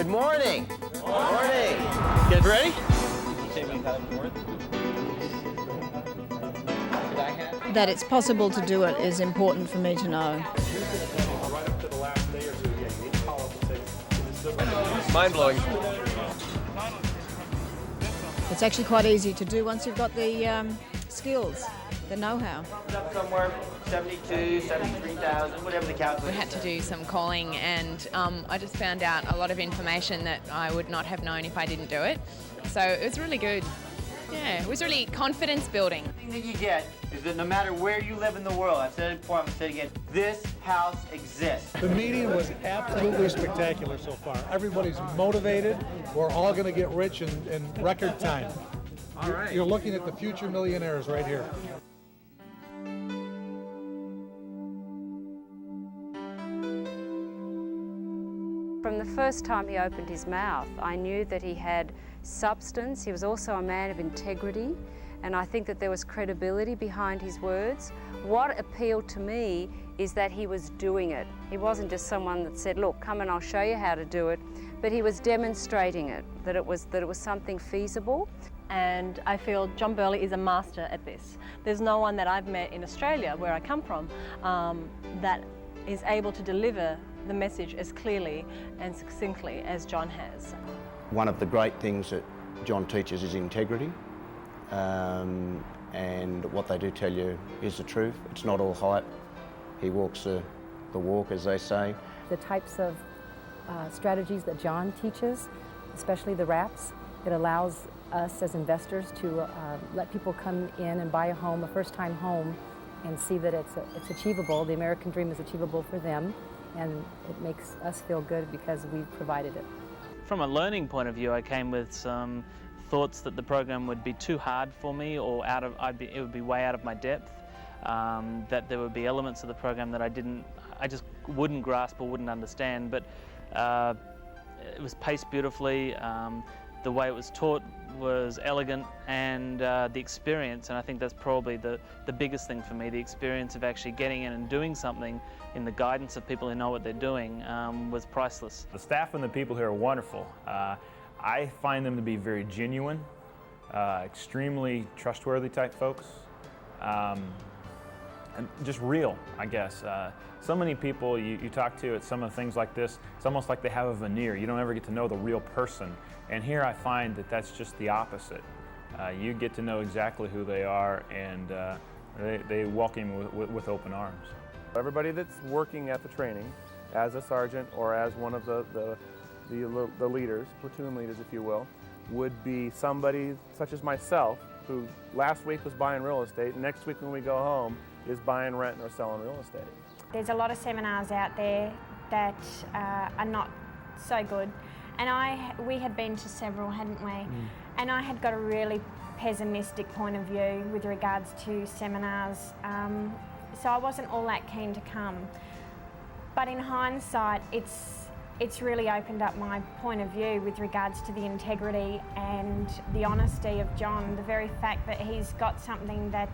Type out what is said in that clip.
Good morning. Morning. You guys ready? That it's possible to do it is important for me to know. Mind-blowing. It's actually quite easy to do once you've got the skills, the know-how. Up somewhere 72, 73,000, whatever the calculation. We had to do some calling, and I just found out a lot of information that I would not have known if I didn't do it. So it was really good. Yeah, it was really confidence building. The thing that you get is that no matter where you live in the world, I've said it before, I'm going to say it again, this house exists. The meeting was absolutely spectacular so far. Everybody's motivated. We're all going to get rich in record time. All right. You're looking at the future millionaires right here. From the first time he opened his mouth, I knew that he had substance. He was also a man of integrity, and I think that there was credibility behind his words. What appealed to me is that he was doing it. He wasn't just someone that said, look, come and I'll show you how to do it, but he was demonstrating it, that it was something feasible. And I feel John Burley is a master at this. There's no one that I've met in Australia, where I come from, that is able to deliver the message as clearly and succinctly as John has. One of the great things that John teaches is integrity, and what they do tell you is the truth. It's not all hype. He walks the walk, as they say. The types of strategies that John teaches, especially the wraps, it allows us as investors to let people come in and buy a home, a first-time home, and see that it's achievable. The American dream is achievable for them, and it makes us feel good because we've provided it. From a learning point of view, I came with some thoughts that the program would be too hard for me, or it would be way out of my depth. That there would be elements of the program that I just wouldn't grasp or wouldn't understand. But it was paced beautifully. The way it was taught was elegant, and the experience, and I think that's probably the biggest thing for me, the experience of actually getting in and doing something in the guidance of people who know what they're doing was priceless. The staff and the people here are wonderful. I find them to be very genuine, extremely trustworthy type folks, and just real, I guess. So many people you talk to at some of the things like this, it's almost like they have a veneer. You don't ever get to know the real person. And here I find that that's just the opposite. You get to know exactly who they are, and they welcome you with open arms. Everybody that's working at the training as a sergeant or as one of the leaders, platoon leaders if you will, would be somebody such as myself, who last week was buying real estate, and next week when we go home is buying, renting, or selling real estate. There's a lot of seminars out there that are not so good, and we had been to several, hadn't we? And I had got a really pessimistic point of view with regards to seminars, so I wasn't all that keen to come. But in hindsight, it's really opened up my point of view with regards to the integrity and the honesty of John, the very fact that he's got something that